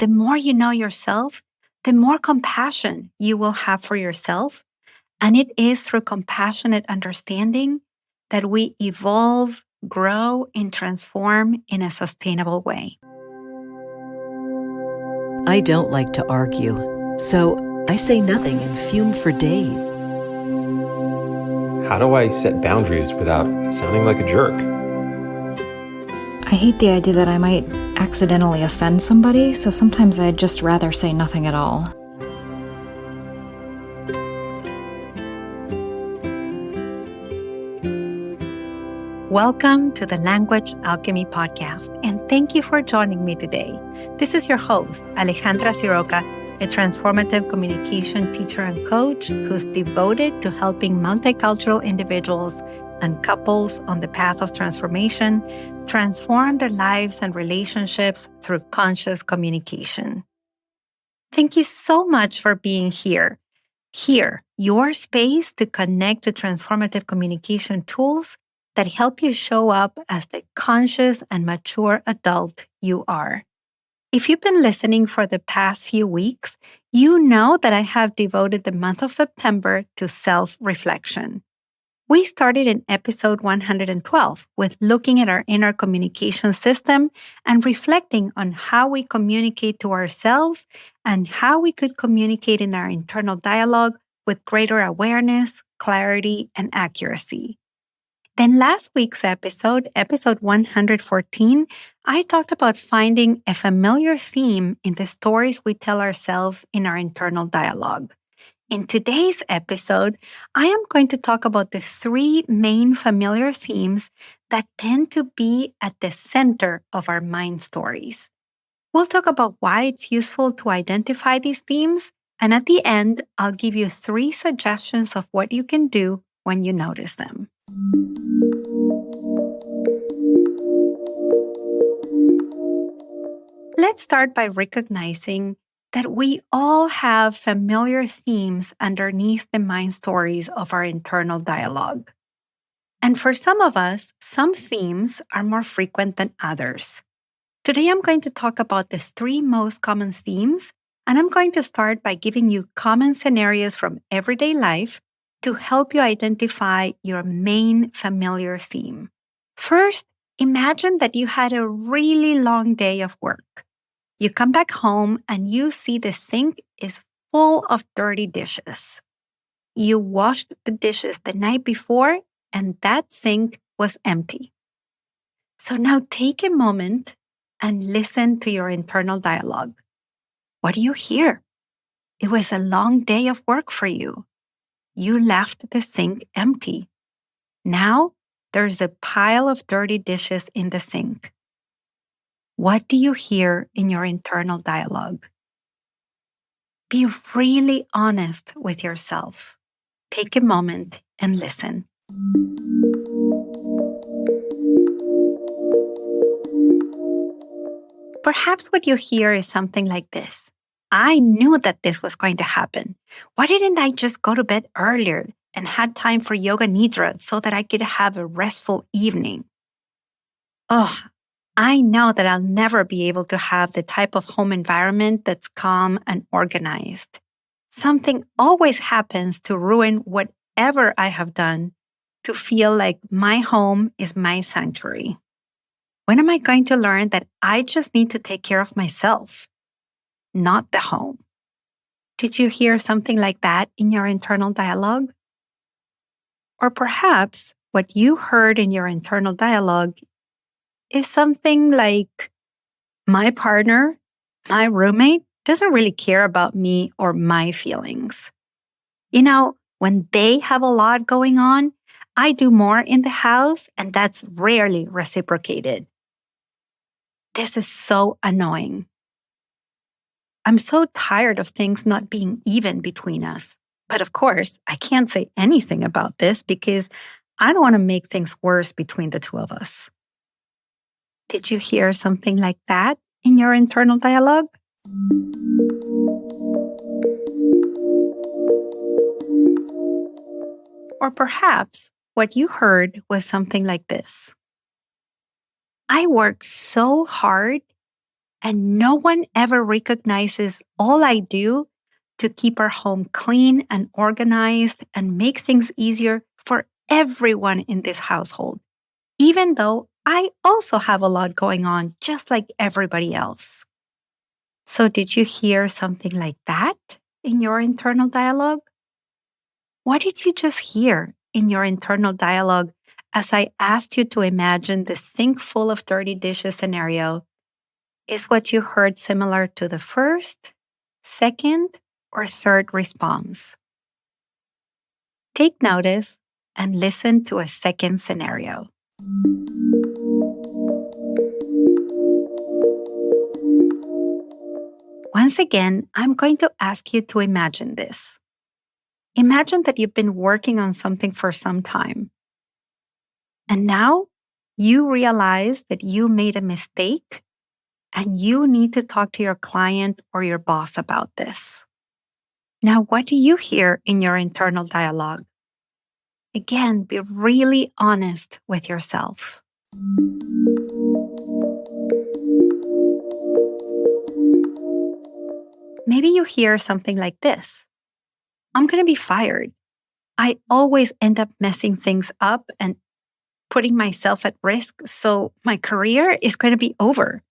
the more you know yourself, the more compassion you will have for yourself. And it is through compassionate understanding that we evolve, grow, and transform in a sustainable way. I don't like to argue, so I say nothing and fume for days. How do I set boundaries without sounding like a jerk? I hate the idea that I might accidentally offend somebody, so sometimes I'd just rather say nothing at all. Welcome to the Language Alchemy Podcast, and thank you for joining me today. This is your host, Alejandra Siroka, a transformative communication teacher and coach who's devoted to helping multicultural individuals and couples on the path of transformation transform their lives and relationships through conscious communication. Thank you so much for being here. Here, your space to connect to transformative communication tools that help you show up as the conscious and mature adult you are. If you've been listening for the past few weeks, you know that I have devoted the month of September to self-reflection. We started in episode 112 with looking at our inner communication system and reflecting on how we communicate to ourselves and how we could communicate in our internal dialogue with greater awareness, clarity, and accuracy. Then last week's episode 114, I talked about finding a familiar theme in the stories we tell ourselves in our internal dialogue. In today's episode, I am going to talk about the three main familiar themes that tend to be at the center of our mind stories. We'll talk about why it's useful to identify these themes, and at the end, I'll give you 3 suggestions of what you can do when you notice them. Let's start by recognizing that we all have familiar themes underneath the mind stories of our internal dialogue. And for some of us, some themes are more frequent than others. Today, I'm going to talk about the 3 most common themes, and I'm going to start by giving you common scenarios from everyday life to help you identify your main familiar theme. First, imagine that you had a really long day of work. You come back home and you see the sink is full of dirty dishes. You washed the dishes the night before and that sink was empty. So now take a moment and listen to your internal dialogue. What do you hear? It was a long day of work for you. You left the sink empty. Now there's a pile of dirty dishes in the sink. What do you hear in your internal dialogue? Be really honest with yourself. Take a moment and listen. Perhaps what you hear is something like this. I knew that this was going to happen. Why didn't I just go to bed earlier and had time for yoga nidra so that I could have a restful evening? Oh, I know that I'll never be able to have the type of home environment that's calm and organized. Something always happens to ruin whatever I have done to feel like my home is my sanctuary. When am I going to learn that I just need to take care of myself, not the home? Did you hear something like that in your internal dialogue? Or perhaps what you heard in your internal dialogue is something like, my partner, my roommate, doesn't really care about me or my feelings. You know, when they have a lot going on, I do more in the house and that's rarely reciprocated. This is so annoying. I'm so tired of things not being even between us. But of course, I can't say anything about this because I don't want to make things worse between the two of us. Did you hear something like that in your internal dialogue? Or perhaps what you heard was something like this. I work so hard and no one ever recognizes all I do to keep our home clean and organized and make things easier for everyone in this household, even though I also have a lot going on, just like everybody else. So, did you hear something like that in your internal dialogue? What did you just hear in your internal dialogue as I asked you to imagine the sink full of dirty dishes scenario? Is what you heard similar to the first, second, or third response? Take notice and listen to a second scenario. Once again, I'm going to ask you to imagine this. Imagine that you've been working on something for some time. And now you realize that you made a mistake and you need to talk to your client or your boss about this. Now, what do you hear in your internal dialogue? Again, be really honest with yourself. Maybe you hear something like this. I'm going to be fired. I always end up messing things up and putting myself at risk, so my career is going to be over.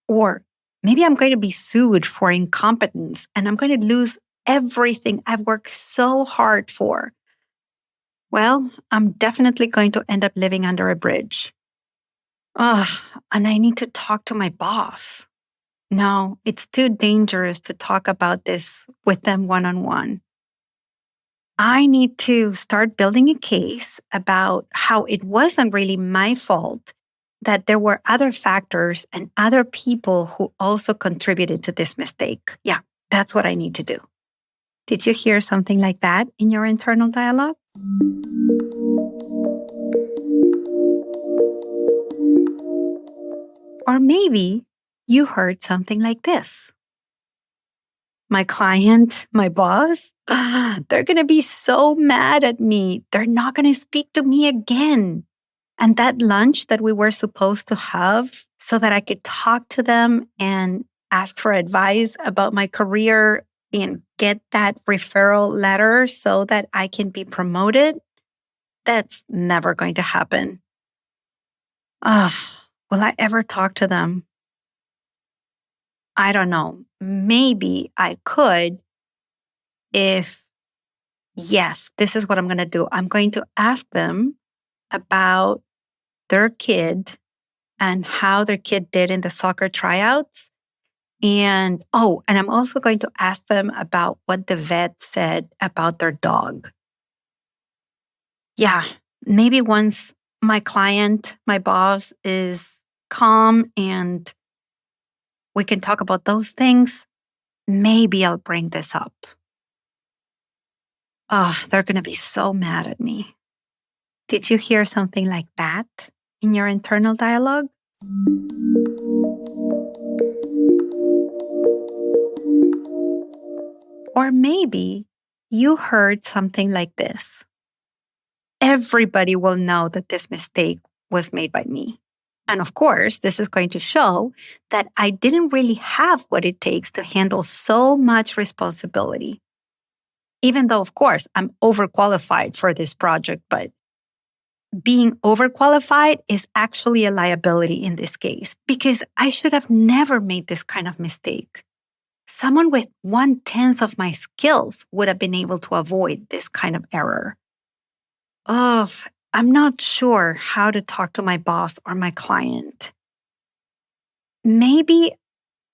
Or maybe I'm going to be sued for incompetence and I'm going to lose everything I've worked so hard for. Well, I'm definitely going to end up living under a bridge. And I need to talk to my boss. No, it's too dangerous to talk about this with them one-on-one. I need to start building a case about how it wasn't really my fault, that there were other factors and other people who also contributed to this mistake. Yeah, that's what I need to do. Did you hear something like that in your internal dialogue? Or maybe you heard something like this. My client, my boss, they're going to be so mad at me. They're not going to speak to me again. And that lunch that we were supposed to have so that I could talk to them and ask for advice about my career and get that referral letter so that I can be promoted, that's never going to happen. Will I ever talk to them? I don't know. Maybe I could if, yes, this is what I'm going to do. I'm going to ask them about their kid and how their kid did in the soccer tryouts. And I'm also going to ask them about what the vet said about their dog. Yeah, maybe once my client, my boss is calm and we can talk about those things, maybe I'll bring this up. They're going to be so mad at me. Did you hear something like that in your internal dialogue? Or maybe you heard something like this. Everybody will know that this mistake was made by me. And of course, this is going to show that I didn't really have what it takes to handle so much responsibility. Even though, of course, I'm overqualified for this project, but being overqualified is actually a liability in this case because I should have never made this kind of mistake. Someone with 1/10 of my skills would have been able to avoid this kind of error. I'm not sure how to talk to my boss or my client. Maybe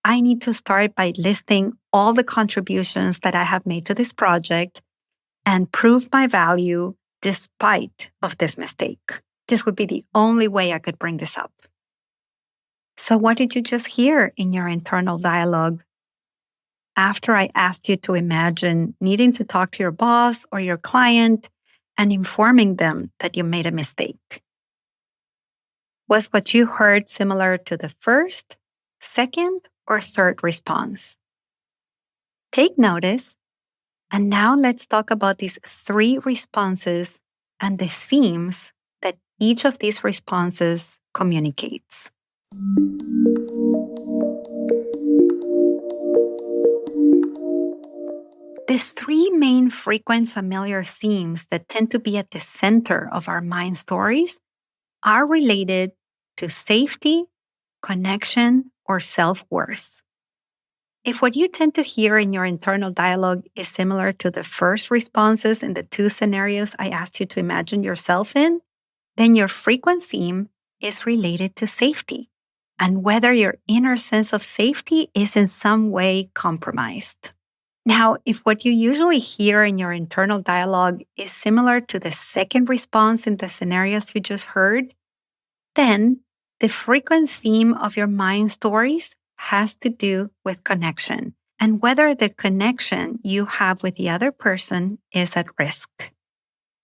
I need to start by listing all the contributions that I have made to this project and prove my value despite of this mistake. This would be the only way I could bring this up. So what did you just hear in your internal dialogue? After I asked you to imagine needing to talk to your boss or your client and informing them that you made a mistake. Was what you heard similar to the first, second, or third response? Take notice, and now let's talk about these 3 responses and the themes that each of these responses communicates. The three main frequent familiar themes that tend to be at the center of our mind stories are related to safety, connection, or self-worth. If what you tend to hear in your internal dialogue is similar to the first responses in the two scenarios I asked you to imagine yourself in, then your frequent theme is related to safety and whether your inner sense of safety is in some way compromised. Now, if what you usually hear in your internal dialogue is similar to the second response in the scenarios you just heard, then the frequent theme of your mind stories has to do with connection and whether the connection you have with the other person is at risk.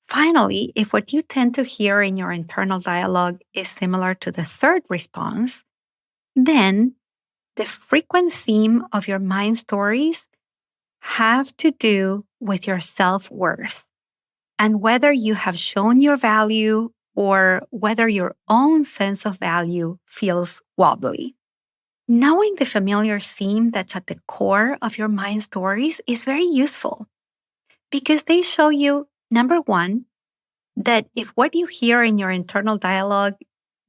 Finally, if what you tend to hear in your internal dialogue is similar to the third response, then the frequent theme of your mind stories have to do with your self-worth and whether you have shown your value or whether your own sense of value feels wobbly. Knowing the familiar theme that's at the core of your mind stories is very useful because they show you, number one, that if what you hear in your internal dialogue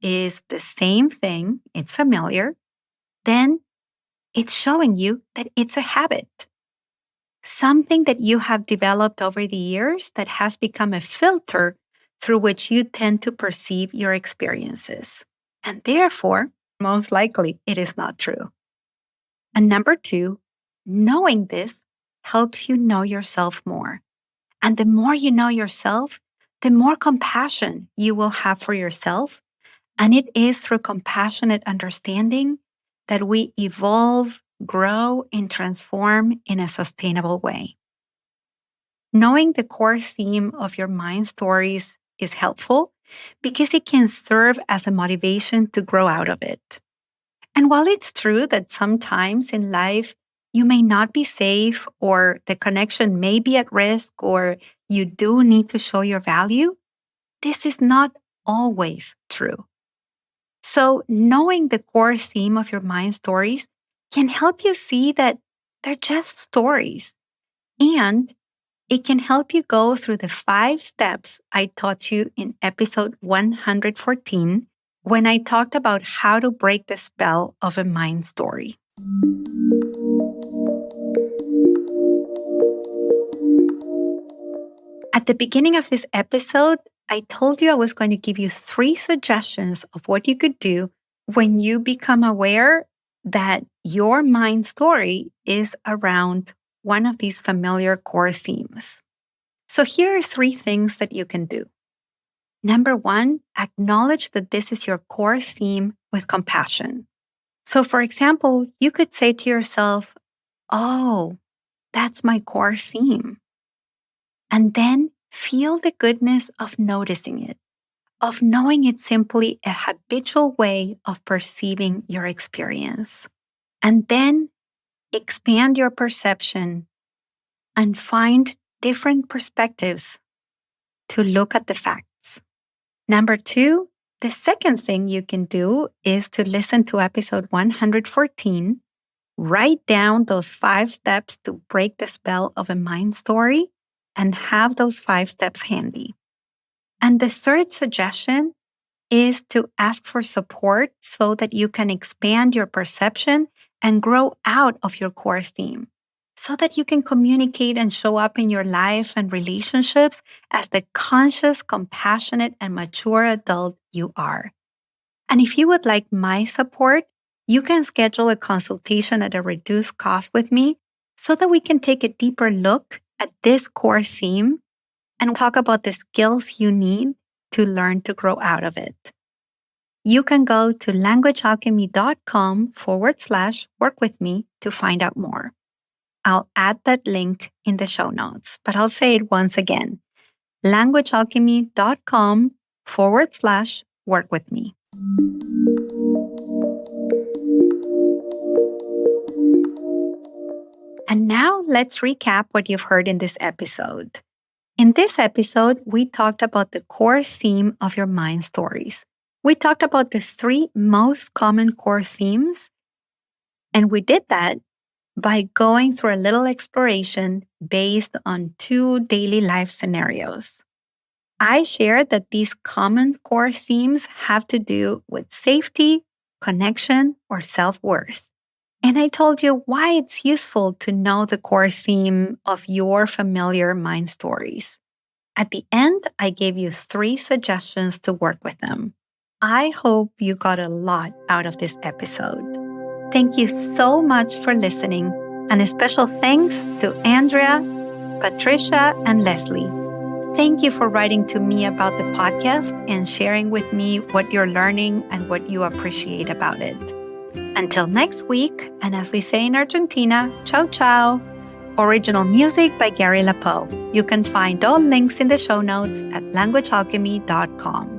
is the same thing, it's familiar, then it's showing you that it's a habit. Something that you have developed over the years that has become a filter through which you tend to perceive your experiences. And therefore, most likely, it is not true. And number two, knowing this helps you know yourself more. And the more you know yourself, the more compassion you will have for yourself. And it is through compassionate understanding that we evolve, grow, and transform in a sustainable way. Knowing the core theme of your mind stories is helpful because it can serve as a motivation to grow out of it. And while it's true that sometimes in life you may not be safe or the connection may be at risk or you do need to show your value, this is not always true. So knowing the core theme of your mind stories can help you see that they're just stories. And it can help you go through the 5 steps I taught you in episode 114 when I talked about how to break the spell of a mind story. At the beginning of this episode, I told you I was going to give you 3 suggestions of what you could do when you become aware that your mind story is around one of these familiar core themes. So here are 3 things that you can do. Number 1, acknowledge that this is your core theme with compassion. So for example, you could say to yourself, oh, that's my core theme. And then feel the goodness of noticing it, of knowing it's simply a habitual way of perceiving your experience. And then expand your perception and find different perspectives to look at the facts. Number 2, the second thing you can do is to listen to episode 114, write down those 5 steps to break the spell of a mind story, and have those 5 steps handy. And the third suggestion is to ask for support so that you can expand your perception and grow out of your core theme, so that you can communicate and show up in your life and relationships as the conscious, compassionate, and mature adult you are. And if you would like my support, you can schedule a consultation at a reduced cost with me so that we can take a deeper look at this core theme and talk about the skills you need to learn to grow out of it. You can go to languagealchemy.com/work-with-me to find out more. I'll add that link in the show notes, but I'll say it once again, languagealchemy.com/work-with-me. And now let's recap what you've heard in this episode. In this episode, we talked about the core theme of your mind stories. We talked about the 3 most common core themes, and we did that by going through a little exploration based on 2 daily life scenarios. I shared that these common core themes have to do with safety, connection, or self-worth. And I told you why it's useful to know the core theme of your familiar mind stories. At the end, I gave you 3 suggestions to work with them. I hope you got a lot out of this episode. Thank you so much for listening, and a special thanks to Andrea, Patricia, and Leslie. Thank you for writing to me about the podcast and sharing with me what you're learning and what you appreciate about it. Until next week, and as we say in Argentina, ciao ciao. Original music by Gary Lapoe. You can find all links in the show notes at languagealchemy.com.